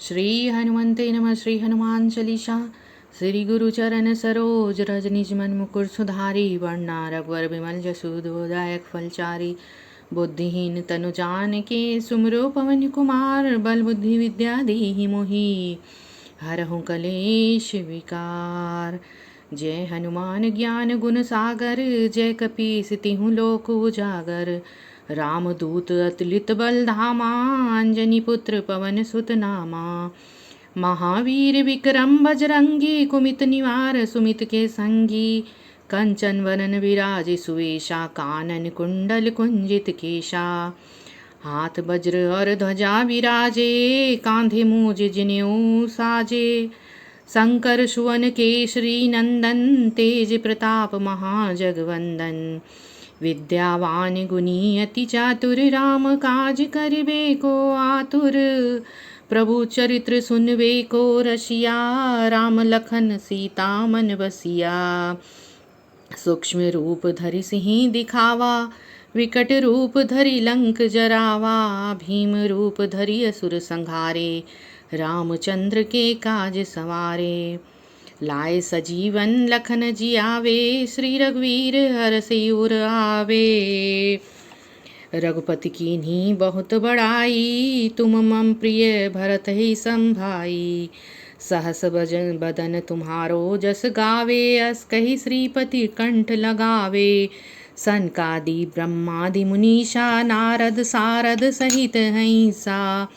श्री हनुमते नमः। श्री हनुमान चालीसा। श्री गुरु चरण सरोज रज निज मन मुकुर सुधारी। वरना रघुवर बिमल जसु दायक फलचारी। बुद्धिहीन तनु जानिके सुमिरो पवन कुमार। बल बुद्धि विद्या देहि मोहि हरहु कलेश विकार। जय हनुमान ज्ञान गुण सागर। जय कपीस तिहु लोक उजागर। रामदूत अतुलित बल धामा। अंजनी पुत्र पवन सुत नामा। महावीर विक्रम बजरंगी। कुमित निवार सुमित के संगी। कंचन वरन विराज सुवेशा। कानन कुंडल कुंजित केशा। हाथ वज्र और ध्वजा विराजे। कांधे मूज जनेऊ साजे। शंकर सुवन केसरी नंदन। तेज प्रताप महाजगवंदन। विद्यावान गुणी अति चातुर। राम काज करिबे को आतुर। प्रभु चरित्र सुनबे को रसिया। राम लखन सीता मन बसिया। सूक्ष्म रूप धरि सिंह दिखावा। विकट रूप धरि लंक जरावा। भीम रूप धरि असुर संहारे। रामचंद्र के काज सवारे। लाए सजीवन लखन जियावे। श्री रघुवीर हरषि उर आवे। रघुपति कीन्ही बहुत बड़ाई। तुम मम प्रिय भरत ही संभाई। सहस भजन बदन तुम्हारो जस गावे। अस कही श्रीपति कंठ लगावे। सनकादि ब्रह्मादि मुनीषा। नारद सारद सहित हंसा।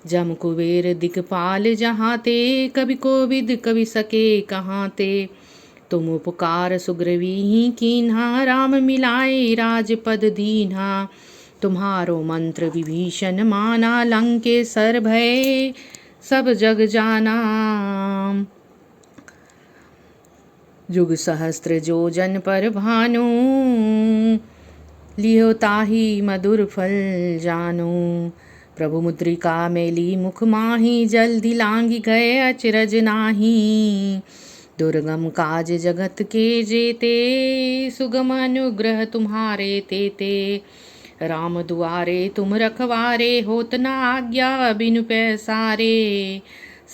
जम कुबेर दिक्पाल जहाँ ते। कवि कोविद कवि सके कहाँ ते। तुम उपकार सुग्रीवी कीन्हा। राम मिलाए राजपद दीन्हा। तुम्हारो मंत्र विभीषण माना। लंकेसर भय सब जग जाना। जुग सहस्त्र जोजन पर भानु। लियो ताहि मधुर फल जानु। प्रभु मुद्रिका मेली मुख माही। जल्दी लांगी गए अचरज नाही। दुर्गम काज जगत के जेते। सुगम अनुग्रह तुम्हारे तेते। राम दुआरे तुम रखवारे। होत न आज्ञा बिनु पैसारे।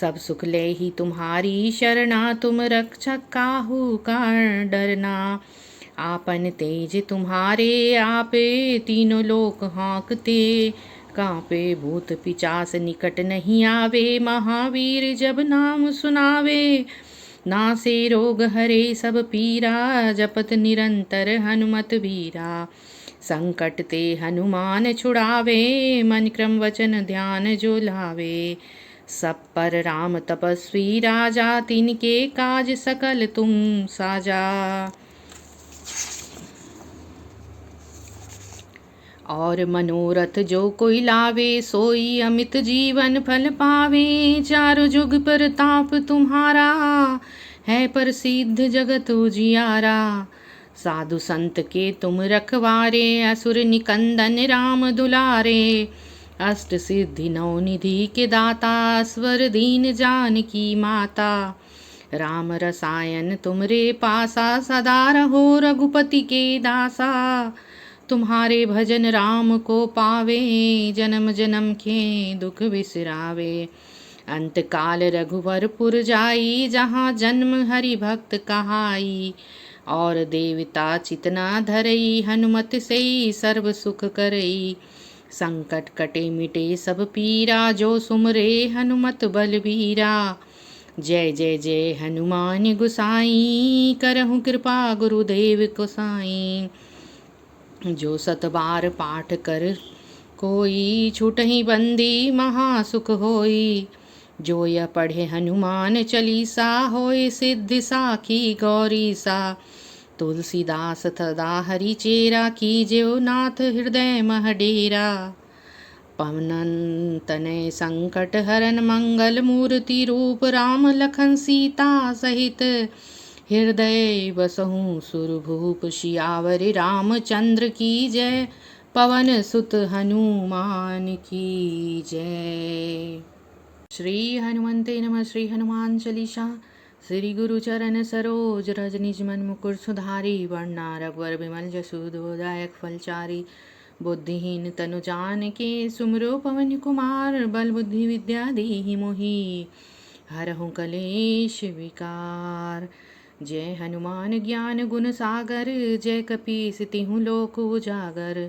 सब सुख ले ही तुम्हारी शरणा। तुम रक्षक काहू का डरना। आपन तेज तुम्हारे आपे। तीनों लोक हाँकते कांपे। भूत पिचास निकट नहीं आवे। महावीर जब नाम सुनावे। नासे रोग हरे सब पीरा। जपत निरंतर हनुमत बीरा। संकट ते हनुमान छुड़ावे। मन क्रम वचन ध्यान जो लावे। सब पर राम तपस्वी राजा। तिनके काज सकल तुम साजा। और मनोरथ जो कोई लावे। सोई अमित जीवन फल पावे। चारु जुग प्रताप तुम्हारा। है प्रसिद्ध जगत उजियारा। साधु संत के तुम रखवारे। असुर निकंदन राम दुलारे। अष्ट सिद्धि नौ निधि के दाता। स्वर दीन जानकी माता। राम रसायन तुमरे पासा। सदा रहो रघुपति के दासा। तुम्हारे भजन राम को पावे। जन्म जन्म के दुख बिसरावे। अंत काल रघुवरपुर जाई। जहाँ जन्म हरि भक्त कहाई। और देवता चितना धरई। हनुमत से सर्व सुख करई। संकट कटे मिटे सब पीरा। जो सुमरे हनुमत बलबीरा। जय जय जय हनुमान गुसाई। करहु कृपा गुरुदेव को साई। जो सत बार पाठ कर कोई। छूटहि बंदी महासुख होई। जो यह पढ़े हनुमान चालीसा। होए सिद्धि साखी गौरी सा। तुलसीदास सदा हरि चेरा। कीजेउ नाथ हृदय मह डेरा। पवन तनय संकट हरन मंगल मूर्ति रूप। राम लखन सीता सहित हृदय बसहु सुरभूप। सियावर रामचंद्र की जय। पवन सुत हनुमान की जय। श्री हनुमते नमः। श्री हनुमान चालीसा। श्री गुरु चरण सरोज रज निज मन मुकुर सुधारी। वरना रघुवर बिमल जसु दायक फलचारी। बुद्धिहीन तनु जानिके सुमिरो पवन कुमार। बल बुद्धि विद्या देहि मोहि हरहु कलेश विकार। जय हनुमान ज्ञान गुण सागर जय कपीस तिहु लोक उजागर।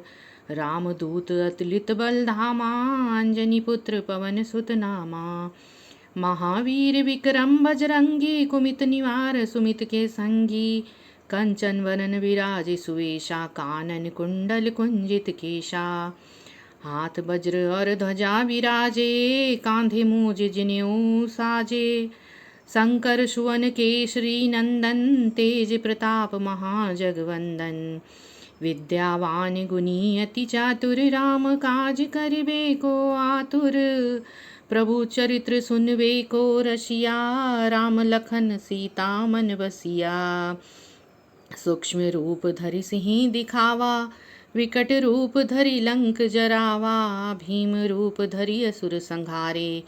रामदूत अतुलित बल धामा अंजनी पुत्र पवन सुत नामा। महावीर विक्रम बजरंगी कुमित निवार सुमित के संगी। कंचन वरन विराज सुवेशा कानन कुंडल कुंजित केशा। हाथ वज्र और ध्वजा विराजे कांधे मूज जनेऊ साजे। शंकर सुवन केसरी नंदन तेज प्रताप महाजगवंदन। विद्यावान गुणी अति चातुर राम काज करिबे को आतुर। प्रभु चरित्र सुनबे को रसिया राम लखन सीता मन बसिया। सूक्ष्म रूप धरि सिंह दिखावा विकट रूप धरि लंक जरावा। भीम रूप धरि असुर संहारे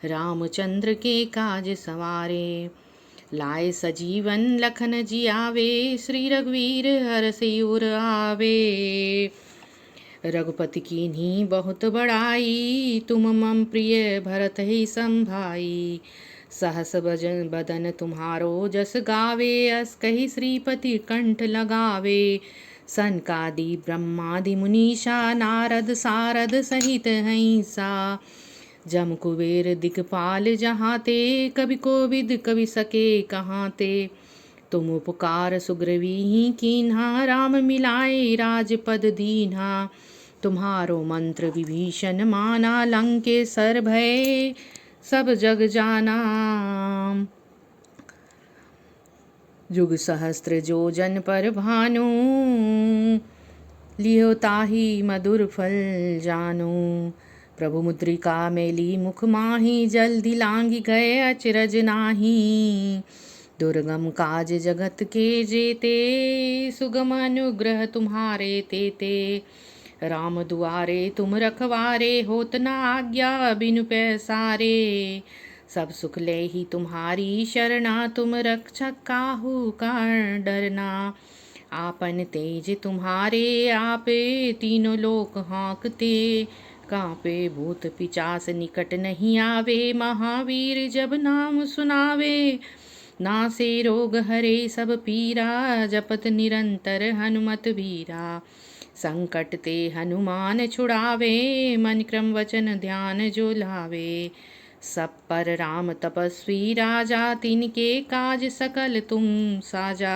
रामचंद्र के काज सवारे। लाए सजीवन लखन जियावे श्री रघुवीर हरषि उर आवे। रघुपति कीन्ही बहुत बड़ाई तुम मम प्रिय भरत ही संभाई। सहस भजन बदन तुम्हारो जस गावे अस कही श्रीपति कंठ लगावे। सनकादि ब्रह्मादि मुनीषा नारद सारद सहित हंसा। जम कुबेर दिक्पाल जहाँ ते कवि कोविद कवि सके कहाँ ते। तुम उपकार सुग्रीवी कीन्हा राम मिलाए राजपद दीन्हा। तुम्हारो मंत्र विभीषण माना लंकेसर भय सब जग जाना। जुग सहस्त्र जो जन पर भानु लियो ताहि मधुर फल जानु। प्रभु मुद्रिका मेली मुख माही जल्दी लांगी गए अचरज नाही। दुर्गम काज जगत के जेते सुगम अनुग्रह तुम्हारे तेते। राम दुआरे तुम रखवारे होत न आज्ञा बिनु पैसारे। सब सुख ले ही तुम्हारी शरणा तुम रक्षक काहू का डरना। आपन तेज तुम्हारे आपे तीनों लोक हाँकते। कांपे भूत पिचास निकट नहीं आवे महावीर जब नाम सुनावे। नासे रोग हरे सब पीरा जपत निरंतर हनुमत वीरा। संकट ते हनुमान छुड़ावे मन क्रम वचन ध्यान जो लावे। सब पर राम तपस्वी राजा तिनके काज सकल तुम साजा।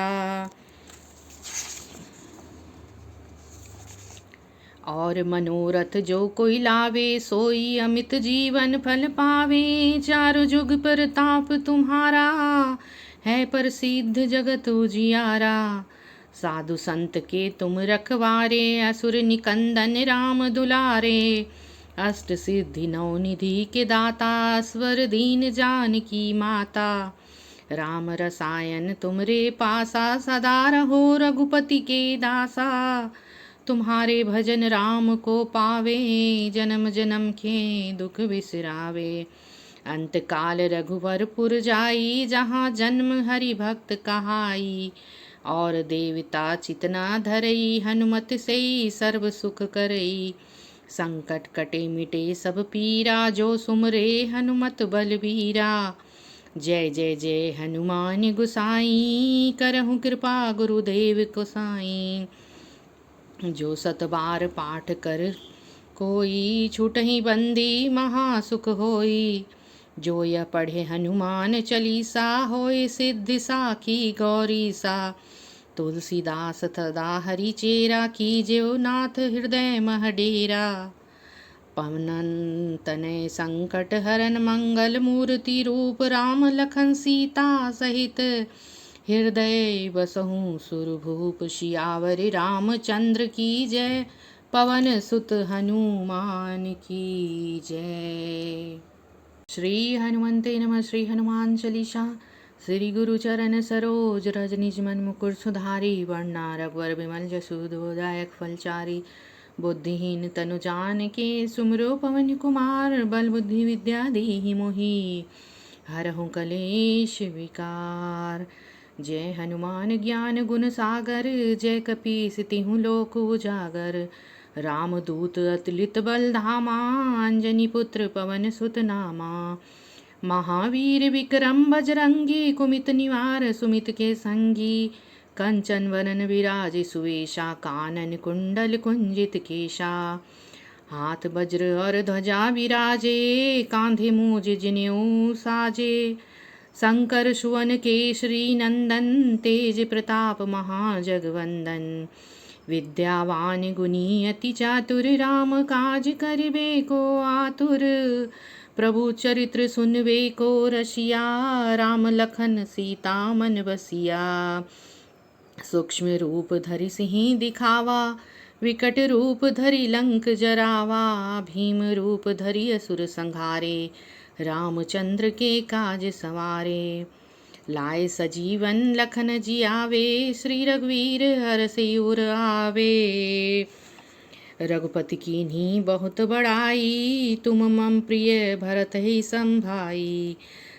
और मनोरथ जो कोई लावे सोई अमित जीवन फल पावे। चारु जुग प्रताप तुम्हारा है प्रसिद्ध जगत उजियारा। साधु संत के तुम रखवारे असुर निकंदन राम दुलारे। अष्ट सिद्धि नौ निधि के दाता स्वर दीन जानकी माता। राम रसायन तुमरे पासा सदा रहो रघुपति के दासा। तुम्हारे भजन राम को पावे जन्म जन्म के दुख बिसरावे। अंत काल रघुवरपुर जाई जहाँ जन्म हरि भक्त कहाई। और देवता चितना धरई हनुमत से सर्व सुख करई। संकट कटे मिटे सब पीरा जो सुमरे हनुमत बलबीरा। जय जय जय हनुमान गुसाई करहु कृपा गुरुदेव को साई। जो सत बार पाठ कर कोई छूटहि बंदी महासुख होई। जो यह पढ़े हनुमान चालीसा होए सिद्धि साखी गौरी सा। तुलसीदास सदा हरि चेरा कीजियो नाथ हृदय मह डेरा। पवन तनय संकट हरन मंगल मूर्ति रूप राम लखन सीता सहित। हृदय बसहु सुरभूप सियावर रामचंद्र की जय। पवन सुत हनुमान की जय। श्री हनुमते नमः। श्री हनुमान चालीसा। श्री गुरु चरण सरोज रज निज मन मुकुर सुधारी। वर्णा रघुवर बिमल जसु दायक फलचारी। बुद्धिहीन तनु जानिके सुमिरो पवन कुमार। बल बुद्धि विद्या देहि मोहि हरहु कलेश विकार। जय हनुमान ज्ञान गुण सागर जय कपीस तिहु लोक उजागर। रामदूत अतुलित बल धामा, अंजनी पुत्र पवन सुत नामा। महावीर विक्रम बजरंगी, कुमित निवार सुमित के संगी। कंचन वरन विराज सुवेशा, कानन कुंडल कुंजित केशा। हाथ वज्र और ध्वजा विराजे, कांधे मूज जनेऊ साजे। शंकर सुवन केसरी नंदन, तेज प्रताप महाजगवंदन। विद्यावान गुणी अति चातुर, राम काज करिबे को आतुर। प्रभु चरित्र सुनबे को रसिया, राम लखन सीता मन बसिया। सूक्ष्म रूप धरि सिंहि दिखावा, विकट रूप धरि लंक जरावा। भीम रूप धरि असुर संहारे, रामचंद्र के काज सवारे। लाए सजीवन लखन जियावे, श्री रघुवीर हरषि उर आवे। रघुपति कीन्ही बहुत बड़ाई, तुम मम प्रिय भरत ही संभाई।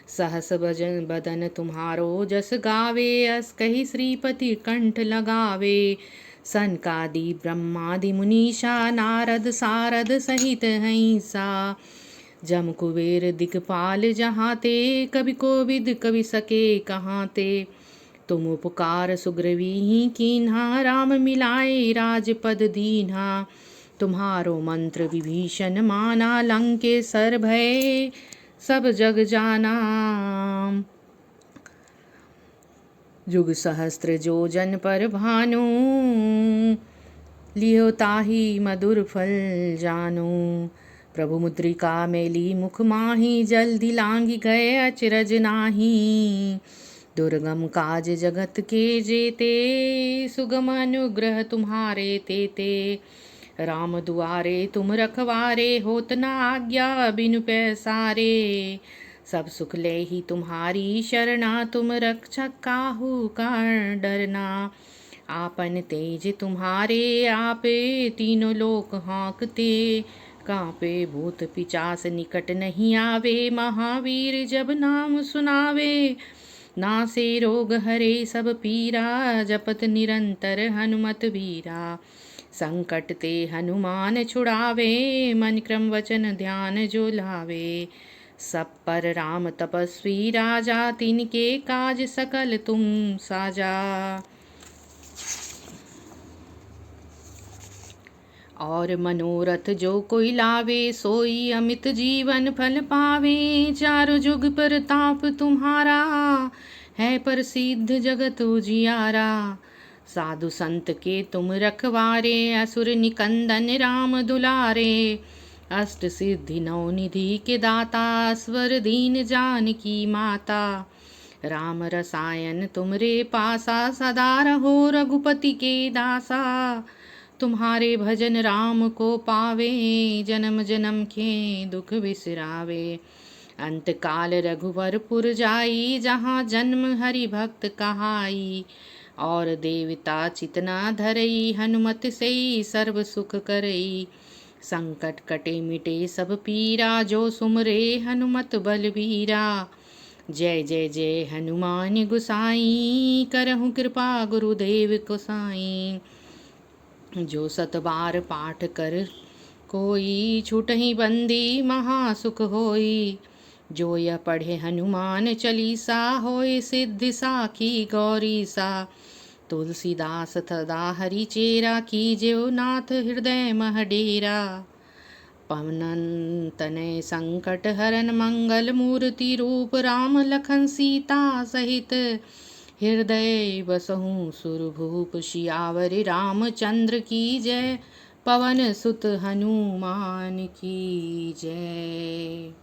सहस भजन बदन तुम्हारो, जस गावे अस कही श्रीपति कंठ लगावे। सनकादि ब्रह्मादि मुनीषा, नारद सारद सहित हंसा। जम कुबेर दिगपाल जहाँ ते, कवि कोविद कवि सके कहाँ ते। तुम उपकार सुग्रीवी कीन्हा, राम मिलाए राजपद दीन्हा। तुम्हारो मंत्र विभीषण माना, लंकेसर भय सब जग जाना। जुग सहस्त्र जो जन पर भानु, लियो ताहि मधुर फल जानु। प्रभु मुद्रिका मेली मुख माही, जल्दी लांघि गए अचरज नाही। दुर्गम काज जगत के जेते, सुगम अनुग्रह तुम्हारे तेते। राम दुआरे तुम रखवारे, होत न आज्ञा बिनु पैसारे। सब सुख ले ही तुम्हारी शरणा, तुम रक्षक काहू का डरना। आपन तेज तुम्हारे आपे, तीनों लोक हाँकते कांपे। भूत पिचास निकट नहीं आवे, महावीर जब नाम सुनावे। नासे रोग हरे सब पीरा, जपत निरंतर हनुमत वीरा। संकट ते हनुमान छुड़ावे, मन क्रम वचन ध्यान जो लावे। सब पर राम तपस्वी राजा, तिनके काज सकल तुम साजा। और मनोरथ जो कोई लावे, सोई अमित जीवन फल पावे। चारु जुग प्रताप तुम्हारा, है प्रसिद्ध जगत उजियारा। साधु संत के तुम रखवारे, असुर निकंदन राम दुलारे। अष्ट सिद्धि नौ निधि के दाता, स्वर दीन जानकी माता। राम रसायन तुमरे पासा, सदा रहो रघुपति के दासा। तुम्हारे भजन राम को पावे, जन्म जन्म के दुख बिसरावे। अंत काल रघुवरपुर जाई, जहाँ जन्म हरि भक्त कहाई। और देवता चितना धरई, हनुमत से सर्व सुख करई। संकट कटे मिटे सब पीरा, जो सुमरे हनुमत बलबीरा। जय जय जय हनुमान गुसाई, करहु कृपा गुरुदेव को साई। जो सत बार पाठ कर कोई, छूटहि बंदी महासुख होई। जो यह पढ़े हनुमान चालीसा, होए सिद्धि साखी गौरी सा। तुलसीदास सदा हरि चेरा, कीजेउ नाथ हृदय मह डेरा। पवन तनय संकट हरन, मंगल मूर्ति रूप राम लखन सीता सहित। हृदय बसहु सुरभूप, सियावर रामचंद्र की जय। पवन सुत हनुमान की जय।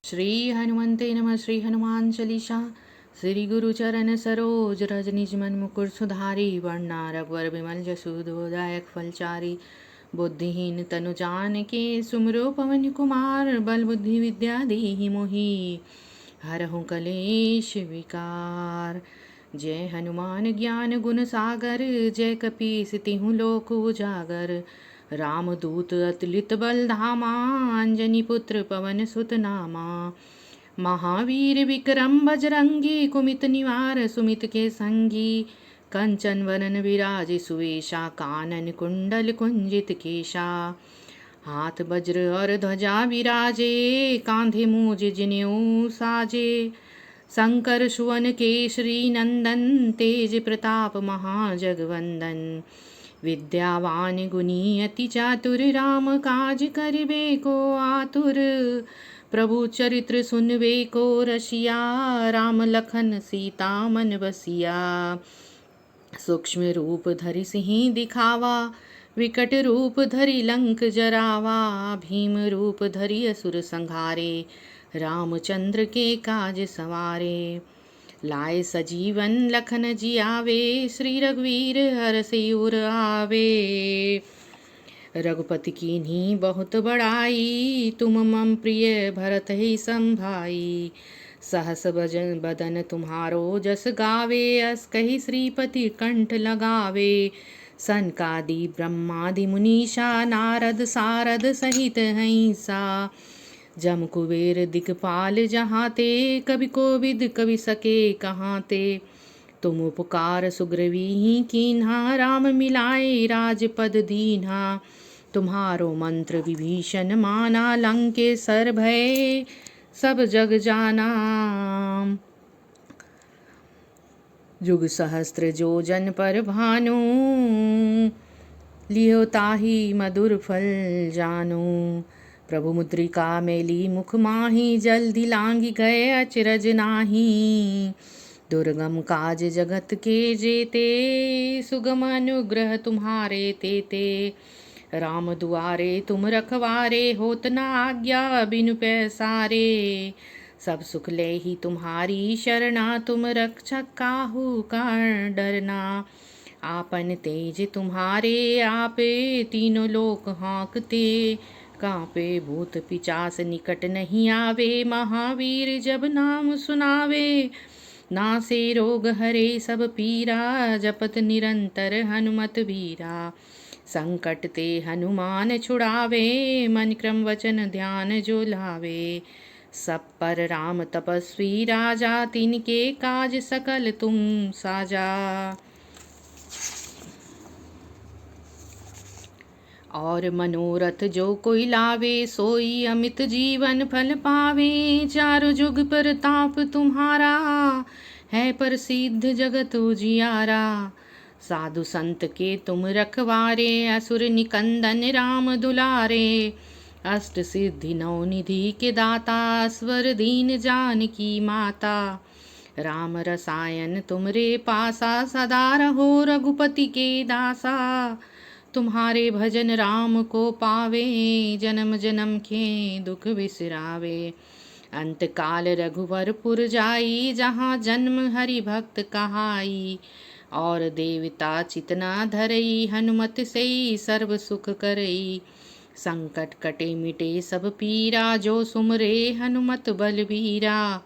श्री हनुमते नमः। श्री हनुमान चालीसा। श्री गुरु चरण सरोज, रज निज मन मुकुर सुधारी। वरना रघुवर बिमल जसु, दायक फलचारी। बुद्धिहीन तनु जानिके, सुमिरो पवन कुमार। बल बुद्धि विद्या देहि मोहि, हरहु कलेश विकार। जय हनुमान ज्ञान गुण सागर, जय कपीस तिहु लोक उजागर। रामदूत अतुलित बल धामा, अंजनी पुत्र पवन सुत नामा। महावीर विक्रम बजरंगी, कुमित निवार सुमित के संगी। कंचन वरन विराजे सुवेशा, कानन कुंडल कुंजित केशा। हाथ वज्र और ध्वजा विराजे, कांधे मूज जनेऊ साजे। शंकर सुवन केसरी नंदन, तेज प्रताप महाजगवंदन। विद्यावान गुणी अति चातुर, राम काज करिबे को आतुर। प्रभु चरित्र सुनबे को रसिया, राम लखन सीता मन बसिया। सूक्ष्म रूप धरि सिंहि दिखावा, विकट रूप धरि लंक जरावा। भीम रूप धरि असुर संहारे, रामचंद्र के काज सवारे। लाए सजीवन लखन जियावे, श्री रघुवीर हरषि उर आवे। रघुपति कीन्ही बहुत बड़ाई, तुम मम प्रिय भरत ही संभाई। सहस बदन तुम्हारो जस गावे, अस कही श्रीपति कंठ लगावे। सनकादि ब्रह्मादि मुनीषा, नारद सारद सहित हंसा। जम कुबेर दिक्पाल जहाँ ते, कवि कोविद कवि सके कहाँ ते। तुम उपकार सुग्रीवी कीन्हा, राम मिलाए राजपद दीन्हा। तुम्हारो मंत्र विभीषण माना, लंकेसर भय सब जग जाना। जुग सहस्त्र जो जन पर भानु, लियो ताहि मधुर फल जानु। प्रभु मुद्रिका मेली मुख माही, जल्दी लांगी गए अचरज नाही। दुर्गम काज जगत के जेते, सुगम अनुग्रह तुम्हारे तेते। राम दुआरे तुम रखवारे, होत न आज्ञा बिनु पैसारे। सब सुख ले ही तुम्हारी शरणा, तुम रक्षक काहू का डरना। आपन तेज तुम्हारे आपे, तीनों लोक हाँकते कांपे। भूत पिचास निकट नहीं आवे, महावीर जब नाम सुनावे। नासे रोग हरे सब पीरा, जपत निरंतर हनुमत बीरा। संकट ते हनुमान छुड़ावे, मन क्रम वचन ध्यान जो लावे। सब पर राम तपस्वी राजा, तिनके काज सकल तुम साजा। और मनोरथ जो कोई लावे, सोई अमित जीवन फल पावे। चारों जुग प्रताप तुम्हारा, है प्रसिद्ध जगत उजियारा। साधु संत के तुम रखवारे, असुर निकंदन राम दुलारे। अष्ट सिद्धि नौ निधि के दाता, स्वर दीन जानकी माता। राम रसायन तुमरे पासा, सदा रहो रघुपति के दासा। तुम्हारे भजन राम को पावे, जन्म जन्म के दुख बिसरावे। अंत काल रघुवरपुर जाई, जहाँ जन्म हरि भक्त कहाई। और देवता चितना धरई, हनुमत से सर्व सुख करई। संकट कटे मिटे सब पीरा, जो सुमरे हनुमत बलबीरा।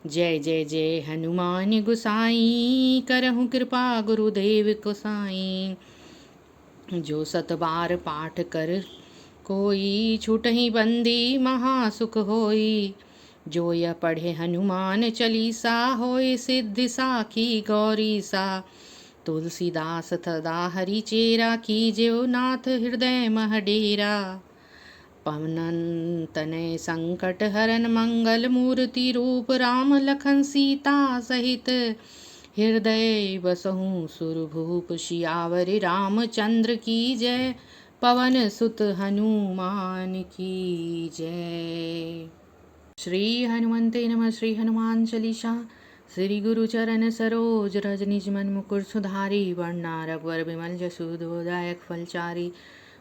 जय जय जय हनुमान गुसाई, करहु कृपा गुरुदेव को साई। जो सत बार पाठ कर कोई, छूटहि बंदी महासुख होई। जो यह पढ़े हनुमान चालीसा, होय सिद्धि साखी गौरी सा। तुलसीदास सदा हरि चेरा, कीजियो नाथ हृदय मह डेरा। पवन तनय संकट हरन, मंगल मूर्ति रूप राम लखन सीता सहित। हृदय बसहु सुरभूप, सियावर रामचंद्र की जय। पवन सुत हनुमान की जय। श्री हनुमते नमः। श्री हनुमान चालीसा। श्री गुरु चरण सरोज, रज निज मन मुकुर सुधारी। वरना रघुवर बिमल जसु, दायक फलचारी।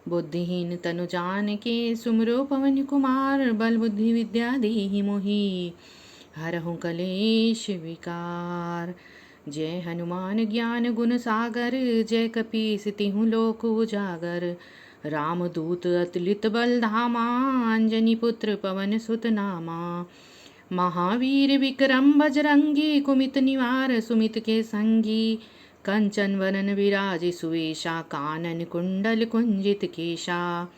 बुद्धिहीन तनु जानिके, सुमिरो पवन कुमार। बल बुद्धि विद्या देहि मोहि, हरहु कलेश विकार। जय हनुमान ज्ञान गुण सागर, जय कपीस तिहु लोक उजागर। रामदूत अतुलित बल धामा, अंजनी पुत्र पवन सुत नामा। महावीर विक्रम बजरंगी, कुमित निवार सुमित के संगी। कंचन वरन विराज सुवेशा, कानन कुंडल कुंजित केशा।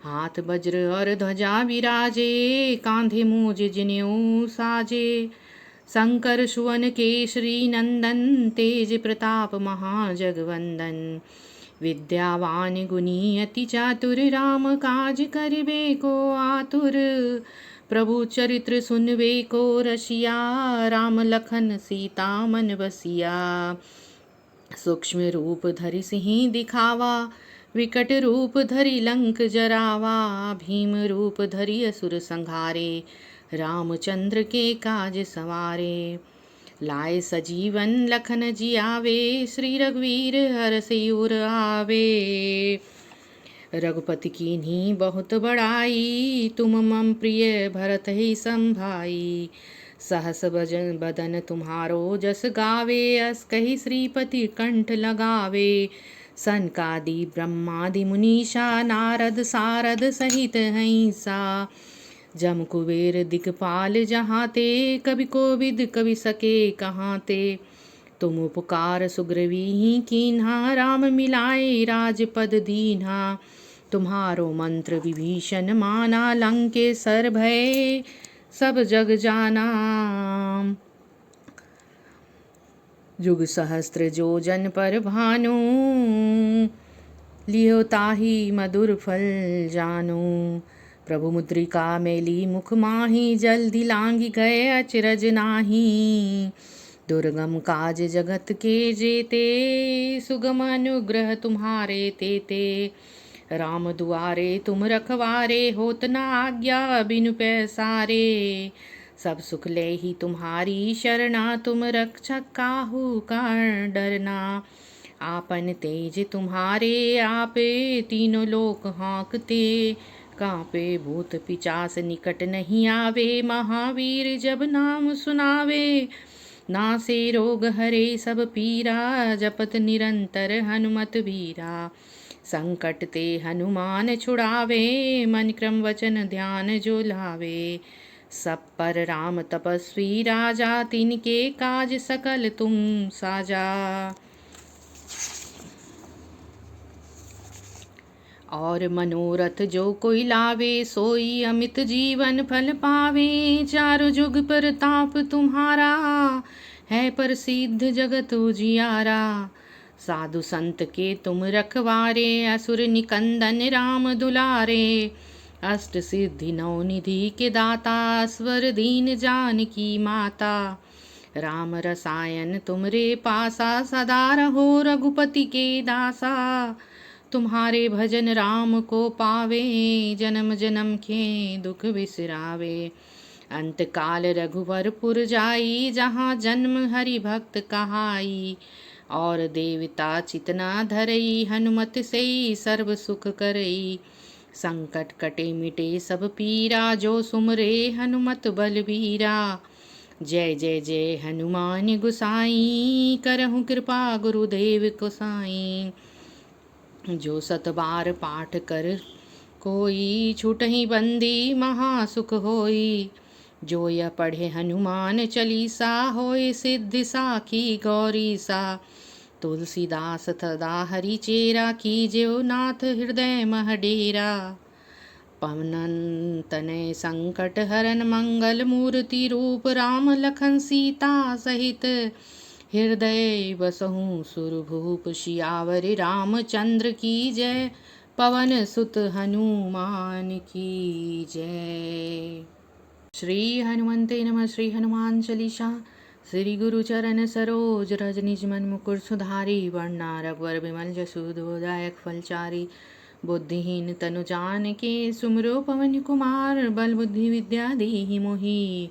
हाथ वज्र और ध्वजा विराजे, कांधे मूज जनेऊ साजे। शंकर सुवन केसरी नंदन तेज प्रताप महाजगवंदन विद्यावान गुणी अति चातुर राम काज करिबे को आतुर प्रभु चरित्र सुनबे को रसिया राम लखन सीता मन बसिया सूक्ष्म रूप धरि सिंह दिखावा विकट रूप धरि लंक जरावा भीम रूप धरि असुर संहारे रामचंद्र के काज सवारे लाए सजीवन लखन जियावे श्री रघुवीर हरषिउर आवे रघुपति कीन्ही बहुत बड़ाई तुम मम प्रिय भरत ही संभाई सहस भजन बदन तुम्हारो जस गावे अस कही श्रीपति कंठ लगावे सनकादि ब्रह्मादि मुनीषा नारद सारद सहित हंसा जम कुबेर दिगपाल जहाँ ते कवि कोविद कवि सके कहाँ ते तुम उपकार सुग्रीवी ही कीन्हा राम मिलाए राजपद दीन्हा तुम्हारो मंत्र विभीषण माना लंकेसर भय सब जग जाना जुग सहस्त्र जोजन पर भानु लियो ताहि मधुर फल जानो प्रभु मुद्रिका मेली मुख माही जल्दी लांगी गए अचरज नाही दुर्गम काज जगत के जेते सुगम अनुग्रह तुम्हारे तेते राम दुआरे तुम रखवारे होत न आज्ञा बिनु पैसारे सब सुख ले ही तुम्हारी शरणा तुम रक्षक काहू का डरना आपन तेज तुम्हारे आपे तीनों लोक हाँकते कांपे भूत पिचास निकट नहीं आवे महावीर जब नाम सुनावे नासे रोग हरे सब पीरा जपत निरंतर हनुमत वीरा संकट ते हनुमान छुड़ावे मन क्रम वचन ध्यान जो लावे सब पर राम तपस्वी राजा तिनके काज सकल तुम साजा और मनोरथ जो कोई लावे सोई अमित जीवन फल पावे चारों जुग प्रताप तुम्हारा है प्रसिद्ध जगत उजियारा साधु संत के तुम रखवारे असुर निकंदन राम दुलारे अष्ट सिद्धि नौ निधि के दाता स्वर दीन जानकी माता राम रसायन तुमरे पासा सदा रहो रघुपति के दासा तुम्हारे भजन राम को पावे जन्म जन्म के दुख बिसरावे अंत काल रघुवरपुर जाई जहाँ जन्म हरि भक्त कहाई और देवता चितना धरई हनुमत से सर्व सुख करई संकट कटे मिटे सब पीरा जो सुमरे हनुमत बलबीरा जय जय जय हनुमान गुसाई करहु कृपा गुरुदेव को साई जो सत बार पाठ कर कोई छूटहि बंदी महासुख होई जो यह पढ़े हनुमान चालीसा होए सिद्धि साखी गौरी सा तुलसीदास सदा हरि चेरा कीजियो नाथ हृदय मह डेरा पवनन तनय संकट हरन मंगल मूर्ति रूप राम लखन सीता सहित हृदय बसहु सुरभूप शियावर रामचंद्र की जय पवन सुत हनुमान की जय। श्री हनुमते नमः। श्री हनुमान चालीसा। श्री गुरु चरण सरोज रज निज मन मुकुर सुधारी वरना रघुवर बिमल जसु दायक फलचारी बुद्धिहीन तनु जान के सुमरो पवन कुमार बल बुद्धि विद्या देहि मोहि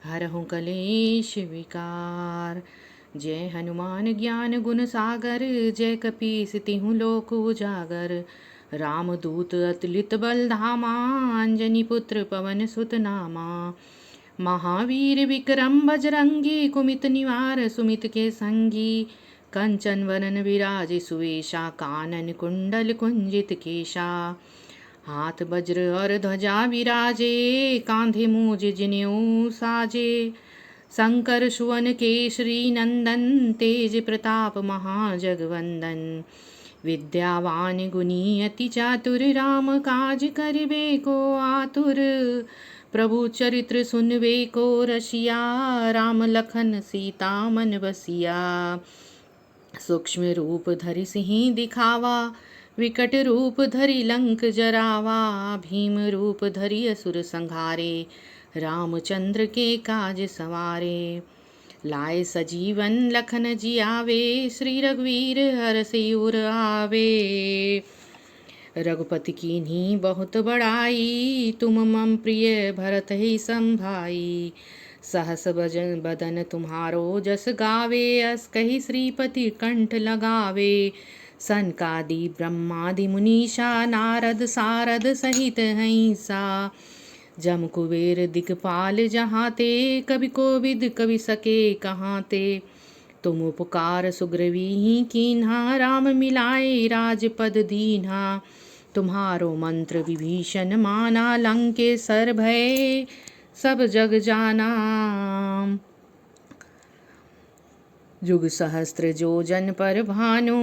हरहु कलेश विकार। जय हनुमान ज्ञान गुण सागर जय कपीस तिहु लोक उजागर रामदूत अतुलित बल धामा अंजनी पुत्र पवन सुत नामा महावीर विक्रम बजरंगी कुमित निवार सुमित के संगी कंचन वरन विराज सुवेशा कानन कुंडल कुंजित केशा हाथ वज्र और ध्वजा विराजे कांधे मूज जिनेऊ साजे शंकर सुवन केसरी नंदन तेज प्रताप महाजगवंदन विद्यावान गुणी अति चातुर राम काज करिबे को आतुर प्रभु चरित्र सुनवे को रसिया, राम लखन सीता मन बसिया। सूक्ष्म रूप धरि सिंह दिखावा, विकट रूप धरि लंक जरावा। भीम रूप धरि असुर संहारे, रामचंद्र के काज सवारे। लाए सजीवन लखन जियावे, श्री रघुवीर हरषि उर आवे। रघुपति कीन्ही बहुत बड़ाई, तुम मम प्रिय भरत ही संभाई। सहस भजन बदन तुम्हारो, जस गावे अस कही श्रीपति कंठ लगावे। सनकादि ब्रह्मादि मुनीषा, नारद सारद सहित हंसा। जम कुबेर दिगपाल जहाँ ते, कवि कोविद कवि सके कहाँ ते। तुम उपकार सुग्रीवी कीन्हा, राम मिलाए राजपद दीन्हा। तुम्हारो मंत्र विभीषण माना, लंकेसर भय सब जग जाना। जुग सहस्त्र जोजन पर भानु,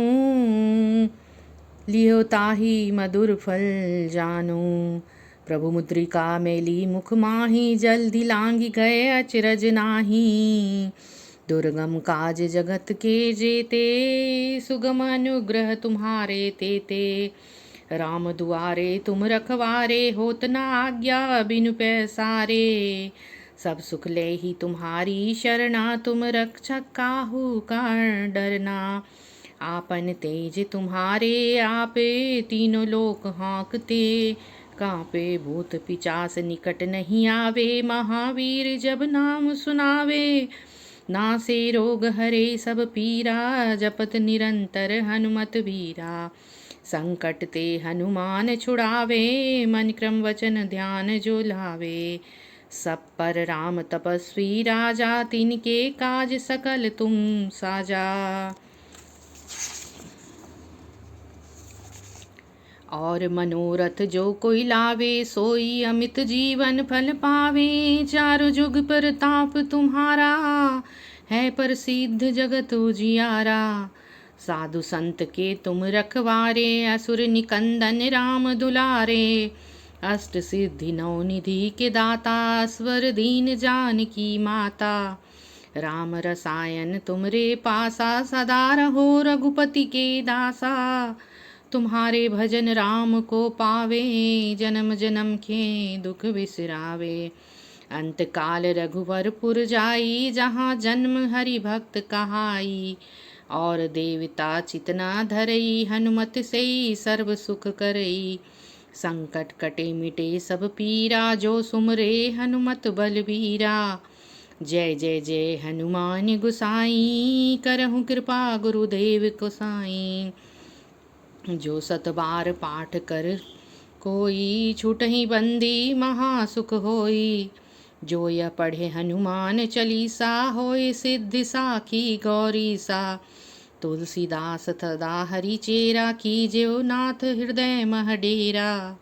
लियो ताहि मधुर फल जानु। प्रभु मुद्रिका मेली मुख माही, जल्दी लांगी गए अचरज नाही। दुर्गम काज जगत के जेते, सुगम अनुग्रह तुम्हारे तेते। राम दुआरे तुम रखवारे, होत न आज्ञा बिनु पैसारे। सब सुख ले ही तुम्हारी शरणा, तुम रक्षक काहू का डरना। आपन तेज तुम्हारे आपे, तीनों लोक हाँकते कांपे। भूत पिचास निकट नहीं आवे, महावीर जब नाम सुनावे। नासे रोग हरे सब पीरा, जपत निरंतर हनुमत वीरा। संकट ते हनुमान छुड़ावे, मन क्रम वचन ध्यान जो लावे। सब पर राम तपस्वी राजा, तिनके काज सकल तुम साजा। और मनोरथ जो कोई लावे, सोई अमित जीवन फल पावे। चारु जुग प्रताप तुम्हारा, है प्रसिद्ध जगत उजियारा। साधु संत के तुम रखवारे, असुर निकंदन राम दुलारे। अष्ट सिद्धि नौ निधि के दाता, स्वर दीन जानकी माता। राम रसायन तुमरे पासा, सदा रहो रघुपति के दासा। तुम्हारे भजन राम को पावे, जन्म जन्म के दुख बिसरावे। अंत काल रघुवरपुर जाई, जहाँ जन्म हरि भक्त कहाई। और देवता चितना धरई, हनुमत से सर्व सुख करई। संकट कटे मिटे सब पीरा, जो सुमरे हनुमत बलबीरा। जय जय जय हनुमान गुसाई, करहु कृपा गुरुदेव को साई। जो सत बार पाठ कर कोई, छूटहि बंदी महासुख होई। जो यह पढ़े हनुमान चालीसा, होए सिद्धि साखी गौरी सा। तुलसीदास सदा हरि चेरा, कीजियो नाथ हृदय मह डेरा।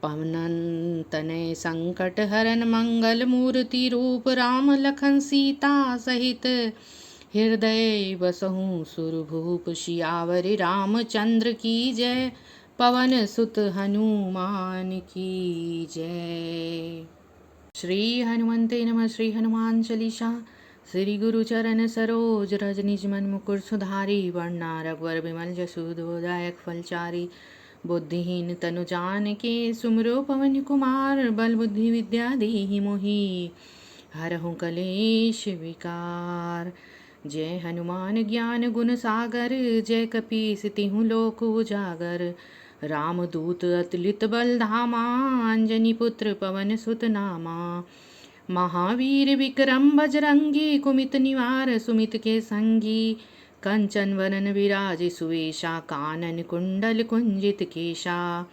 पवन तनय संकट हरन, मंगल मूर्ति रूप राम लखन सीता सहित। हृदय बसहु सुरभूप, सियावर रामचंद्र की जय। पवन सुत हनुमान की जय। श्री हनुमते नमः। श्री हनुमान चालीसा। श्री गुरु चरण सरोज, रज निज मन मुकुर सुधारी। वरना रघुवर बिमल जसु दायक फलचारी। बुद्धिहीन तनु जानिके, सुमिरो पवन कुमार। बल बुद्धि विद्या देहि मोहि, हरहु कलेश विकार। जय हनुमान ज्ञान गुण सागर, जय कपीस तिहु लोक उजागर। रामदूत अतुलित बल धामा, अंजनी पुत्र पवन सुत नामा। महावीर विक्रम बजरंगी, कुमित निवार सुमित के संगी। कंचन वरन विराज सुवेशा, कानन कुंडल कुंजित केशा।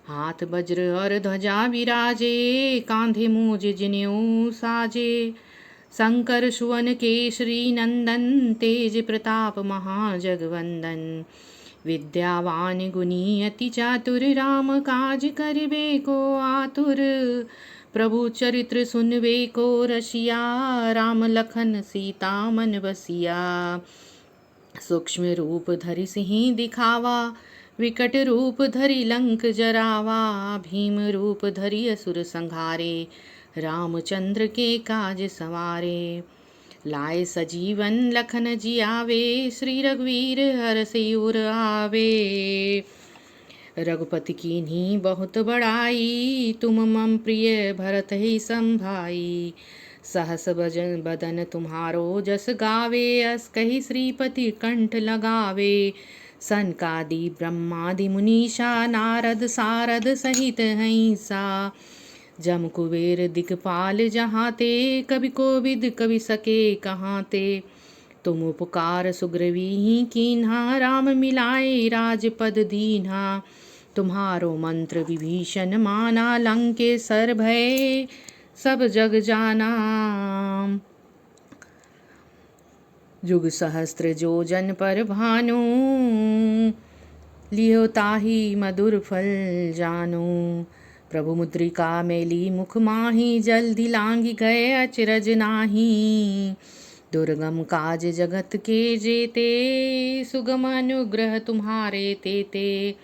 हाथ वज्र और ध्वजा विराजे, कांधे मूज जनेऊ साजे। शंकर सुवन केसरी नंदन, तेज प्रताप महाजगवंदन। विद्यावान गुणी अति चातुर, राम काज करिबे को आतुर। प्रभु चरित्र सुनवे को रसिया, राम लखन सीता मन बसिया। सूक्ष्म रूप धरि सिंह दिखावा, विकट रूप धरि लंक जरावा, भीम रूप धरि असुर संहारे, रामचंद्र के काज सवारे। लाए सजीवन लखन जियावे, श्री रघुवीर हरषि उर आवे। रघुपति कीन्ही बहुत बड़ाई, तुम मम प्रिय भरत ही संभाई। सहस भजन बदन तुम्हारो, जस गावे अस कही श्रीपति कंठ लगावे। सनकादि ब्रह्मादि मुनीषा, नारद सारद सहित हंसा। जम कुबेर दिगपाल जहाँ ते, कवि कोविद कवि सके कहाँ ते। तुम उपकार सुग्रीवी कीन्हा, राम मिलाए राजपद दीन्हा। तुम्हारो मंत्र विभीषण माना, लंकेसर भय सब जग जाना। जुग सहस्त्र जो जन पर भानु, लियो ताहि मधुर फल जानु। प्रभु मुद्रिका मेली मुख माही, जल्दी लांगी गए अचरज नाही। दुर्गम काज जगत के जेते, सुगम अनुग्रह तुम्हारे तेते।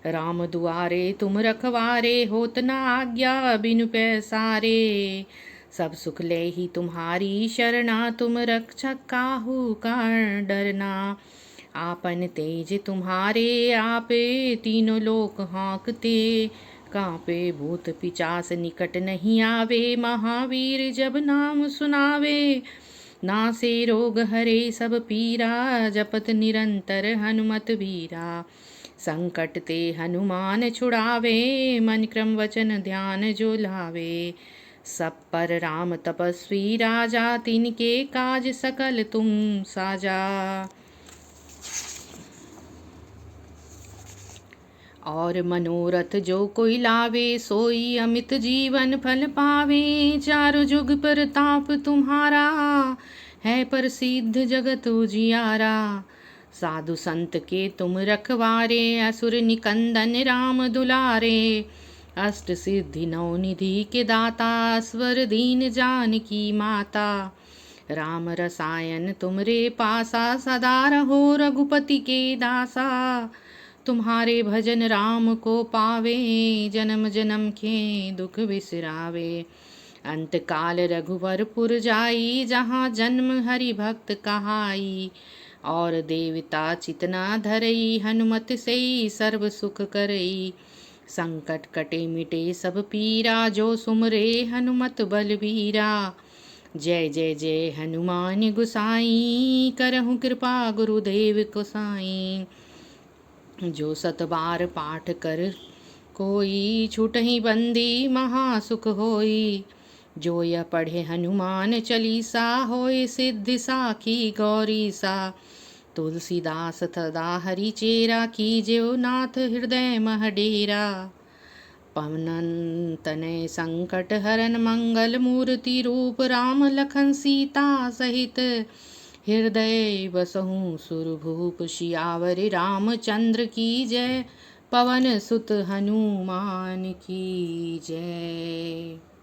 राम दुआरे तुम रखवारे, होत न आज्ञा बिनु पैसारे। सब सुख ले ही तुम्हारी शरणा, तुम रक्षक काहू का डरना। आपन तेज तुम्हारे आपे, तीनों लोक हाँकते कांपे। भूत पिचास निकट नहीं आवे, महावीर जब नाम सुनावे। नासे रोग हरे सब पीरा, जपत निरंतर हनुमत बीरा। संकट ते हनुमान छुड़ावे, मन क्रम वचन ध्यान जो लावे। सब पर राम तपस्वी राजा, तिनके काज सकल तुम साजा। और मनोरथ जो कोई लावे, सोई अमित जीवन फल पावे। चारु जुग प्रताप तुम्हारा, है प्रसिद्ध जगत उजियारा। साधु संत के तुम रखवारे, असुर निकंदन राम दुलारे। अष्ट सिद्धि नौ निधि के दाता, स्वर दीन जानकी माता। राम रसायन तुमरे पासा, सदा रहो रघुपति के दासा। तुम्हारे भजन राम को पावे, जन्म जन्म के दुख बिसरावे। अंत काल रघुवरपुर जाई, जहाँ जन्म हरि भक्त कहाई। और देवता चितना धरई, हनुमत से सर्व सुख करई। संकट कटे मिटे सब पीरा, जो सुमरे हनुमत बलबीरा। जय जय जय हनुमान गुसाई, करहु कृपा गुरुदेव को साई। जो सत बार पाठ कर कोई, छूटहि बंदी महासुख होई। जो यह पढ़े हनुमान चालीसा, होए सिद्धि साखी गौरी सा। तुलसीदास सदा हरि चेरा, कीजेउ नाथ हृदय मह डेरा। पवन तनय संकट हरन, मंगल मूर्ति रूप राम लखन सीता सहित। हृदय बसहु सुरभूप, सियावर रामचंद्र की जय। पवन सुत हनुमान की जय।